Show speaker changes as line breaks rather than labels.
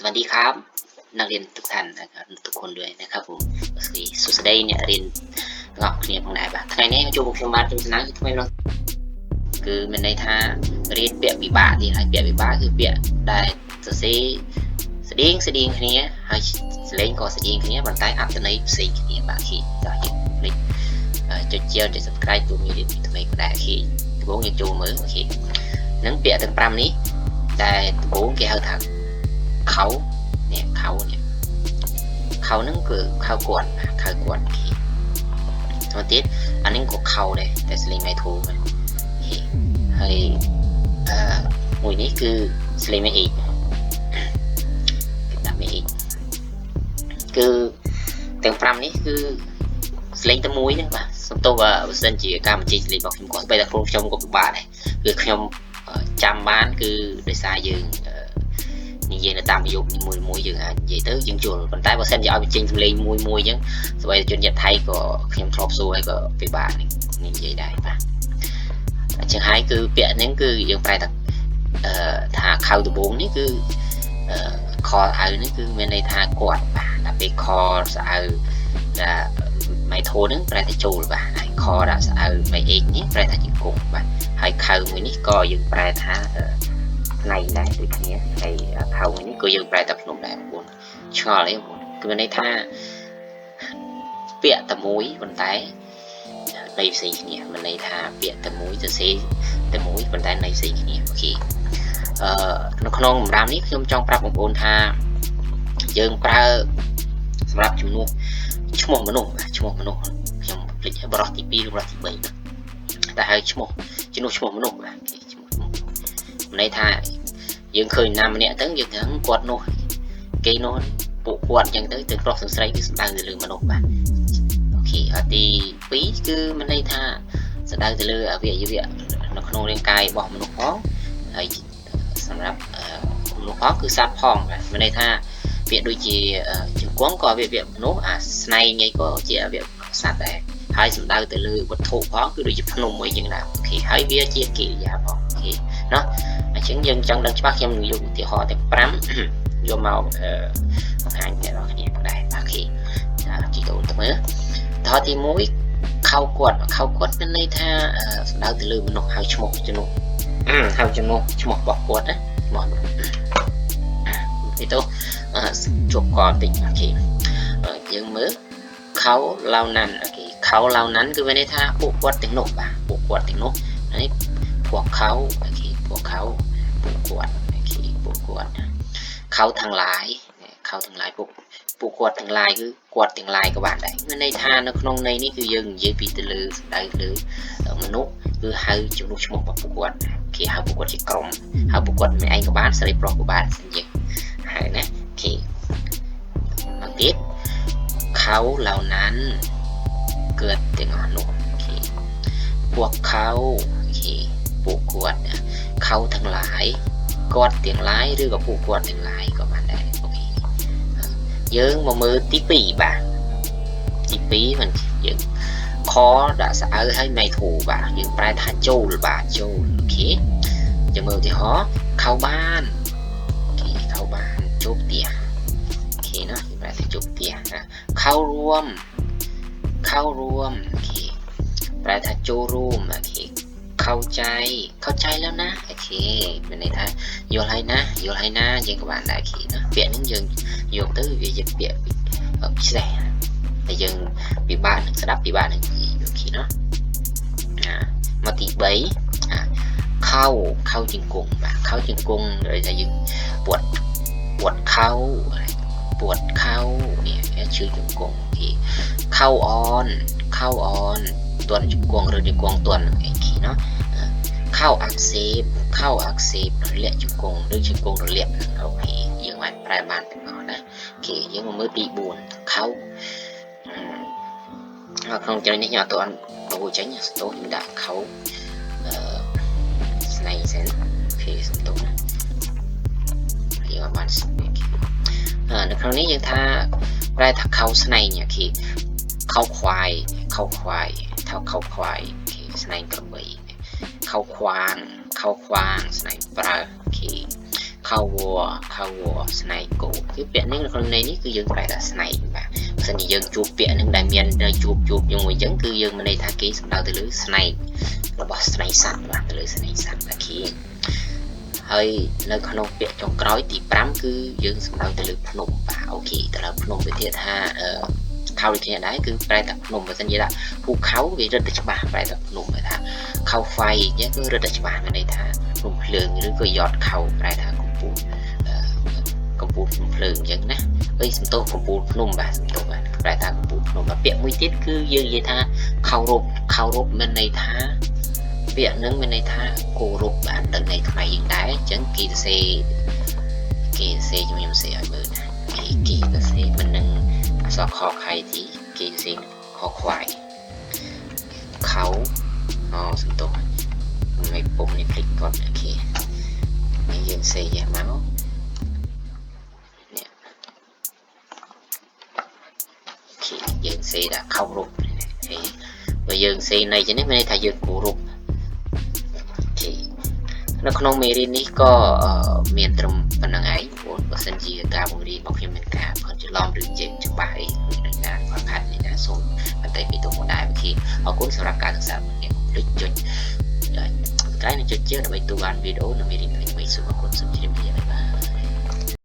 สวัสดีครับนักเรียนทุกท่านนะครับทุกคนด้วยนะครับผมสุดสัปดาห์เนี่ยเรียนงอกเนี่ยของไหนบ้างថ្ងៃនេះចូលមកខ្ញុំបានទស្សនាគឺថ្មីម្ដងគឺមានន័យថារៀនពាក្យពិបាកទៀតហើយពាក្យពិបាកគឺពាក្យដែលសរសេរស្តៀងគ្នាហើយសលេងក៏ស្តៀងគ្នាប៉ុន្តែអត្ថន័យផ្សេងគ្នាបាទគេដល់យើងភ្លេចចុច share ចុច subscribe ទូមានរៀនថ្មីក៏ដែរគេដំបូងយើងចូលមើលអូខេនឹងពាក្យទាំង5នេះដែលដំបូងគេហៅថាเขาเนี่ยเขานั่นคือเขากวนตัวติดอันนี้ก็เขาเลยแต่สลิงไม่ถูกให้มวยนี้คือสลิงไม่อีกดับไม่อีกคือแต่งพรำนี้คือสลิงตะมุ้ยนึกป่ะสมตัวว่าเส้นจีการมันจีสลิงบอกผมก่อนไปแต่โครงชมกับบาทเลยคือชมจำบ้านคือโดยสายยืนนี่ยังตามประโยคนี่มวยยังไงvậy tớiยังchuột còn tay vào xem giờ trên lên mùi chứ rồi chuyên nghiệp thay có thêm top số hay có về bà này vậy đây và chẳng hai cứ bịa những cứยังphải thật thả khâu từ 4นี่คือคอเอานี่คือเป็นในท่ากวาดบ่าแต่ไปคอสะเอาจะไม่โทนึงแปลថាចូលบ่าคอដាក់ស្អៅไม่เอกនេះแปลថាជង្គង់បាទហើយខៅមួយនេះក៏យើងប្រែថាในได้ដូចគ្នាហើយខៅមួយនេះក៏យើងប្រែតែភ្នំដែរបងប្អូនឆ្ងល់ទេបងប្អូនគឺមានន័យថាពាក្យតែមួយប៉ុន្តែន័យផ្សេងគ្នាមានន័យថាពាក្យតែមួយសរសេរតែមួយប៉ុន្តែន័យផ្សេងគ្នាអូខេនៅក្នុងបម្រាមនេះខ្ញុំចង់ប្រាប់បងប្អូនថាយើងប្រើសម្រាប់ជំនួសឈ្មោះមនុស្សខ្ញុំភ្លេចបរិសុទ្ធទី2ឬបរិសុទ្ធទី3តែហើយឈ្មោះជំនួសឈ្មោះមនុស្សបាទន័យថាយើងឃើញណាម្នាក់ទៅយើងហ្នឹងគាត់នោះគេនោះពួកគាត់អញ្ចឹងទៅប្រុសស្រីគឺស្ដៅទៅលើមនុស្សបាទអូខេទី2គឺមានន័យថាស្ដៅទៅលើអវយវៈនៅក្នុងរាងកាយរបស់មនុស្សផងហើយសម្រាប់មនុស្សផងគឺសត្វផងបាទមានន័យថាពាក្យដូចជាជង្គង់ក៏អវយវៈមនុស្សអាស្នែងអីក៏ជាអវយវៈសត្វដែរហើយសំដៅទៅលើវត្ថុផងគឺដូចជាភ្នំមួយយ៉ាងណាអូខេហើយវាជាកិរិយាផងអូខេណោះអញ្ចឹងយើងចង់ដឹងច្បាស់ខ្ញុំនឹងយកឧទាហរណ៍ទាំង5យកមកបង្ហាញអ្នកនរគ្នាផងដែរអូខេជីដូនទៅមើលតទី1ខៅគាត់មានន័យថាសំដៅទៅលើមនុស្សហៅឈ្មោះជំនួសហៅឈ្មោះរបស់គាត់ណាមកទីទៅជួបគាត់តិចអូខេយើងមើលខៅឡៅណាន់អូខេខៅឡៅណាន់គឺមានន័យថាពួកគាត់ទាំងនោះបាទពួកគាត់ទាំងនោះនេះពួកខៅអូខេពួកខៅពួកគាត់អូខេពួកគាត់ខៅទាំងឡាយពួកគាត់ទាំងឡាយគឺគាត់ទាំងឡាយក៏បានដែរមានន័យថានៅក្នុងន័យនេះគឺយើងនិយាយពីទៅលើស្ដៅលើមនុស្សគឺហៅជំនួសឈ្មោះរបស់ពួកគាត់គេហៅពួកគាត់ជាក្រុមហៅពួកគាត់ម្នាក់ឯងក៏បានស្រីប្រុសក៏បាននិយាយហើយណាអូខេមកទៀតខៅឡៅណាន់កើតទាំងអស់នោះអូខេពួកខៅអូខេពួកគាត់ខៅទាំងឡាយគាត់ទាំងឡាយឬក៏ពួកគាត់ទាំងឡាយក៏បានដែរអូខេយើងមកមើលទី2បាទទី2មិនយើងខដាក់ស្អៅឲ្យមិនធូរបាទយើងប្រែថាចូលបាទចូលអូខេយើងមើលឧទាហរណ៍ខៅបានអូខេខៅបានជួបផ្ទះអូខេណាយើងប្រែថាជួបផ្ទះខៅរួមអូខេប្រែថាចូលរួមអូខេเข้าใจแล้วนะโอเคមានន័យថាយល់ហើយណាយើងក៏បានដែរគេណាពាក្យហ្នឹងយើងយកទៅវាជាពាក្យពិសេសតែយើងពិបាកនឹងស្ដាប់ពិបាកនឹងនិយាយអូខេណាមកទី3ខៅជង្គង់បាទខៅជង្គង់ដូចថាយើងពวดខៅនេះชื่อជង្គង់អូខេខៅអនទន់ជង្គង់ឬជង្គង់ទន់អីគេណាខៅอักเสบរលាកជង្គង់ឬជង្គង់រលាកអូខេយើងអាចប្រែបានទាំងអស់ណាអូខេយើងមកមើលទី4ខៅក្នុងចំណុចនេះខ្ញុំអត់ទាន់ដូរចេញស្ទោខ្ញុំដាក់ខៅស្នែងសិនអូខេសំទោណាយើងបាននៅក្នុងនេះយើងថាប្រែថាខៅស្នែងអូខេខៅខ្វាយអូខេស្នែងក្របីខៅខ្វាងស្នែងប្រើអូខេខ วัวสไนโกคือเปียนี่คนในนี้คือยังไปแต่สไนแบบสัญญาณจูบเปียนึงได้เมียนจูบยังไงยังคือยังมันในทางกี้สำหรับตัวลือสไนระบบสไนสัตว์ตัวลือสไนสัตว์ตะกี้เฮ้ยในขนมเปียจงกร้อยตีปรำคือยังสำหรับตัวลือพนมป่าโอเคแต่เราพนมไปเทียท่าเข้าในที่ได้คือไปแต่พนมไปสัญญาณภูเขาวิรัตฉบับไปแต่พนมไปท่าเข้าไฟเนี่ยก็รัตฉบับในท่าพนมเพลิงหรือก็ยอดเข้าไปท่ากำปูเพลิงอย่างนะเอ้ยสมโตกำปูพนมบ่าสมโตบ่าไปท่ากำปูพนมมาเปียกมือติดคือยืนยันท่าเข้ารบมันในท่าเปียกนึงมันในท่าโกรบบ้านในทำไมยังได้จังกีเซจะมีมันเสียเบอร์นะกีเซมันนึงสอคอใครที่กีเซคอควายเขาสมโตไม่ปุ่มในคลิกก่อนโอเคไม่ยืนเซยเมาส์เนี่ยโอเคยืนเซđãเข้ารบthì bây giờเซในจะนี่ไม่ได้ถ่ายยืนกูรบโอเคแล้วขนมเมรินนี้ก็เมียนตรงปนังไงว่าสัญญาการบริบอกยังเป็นการเพิ่มจะลองดึงเจนจะไปในงานความพันในนะส่งมันแต่ปีตัวโมได้บางทีเอาคุณสำหรับการศึกษาเนี่ยดึงจุดใกล้ในจุดเชื่อในตัวการวิดีโอในเมรินในไม่สุขคนสมจิตวิทยา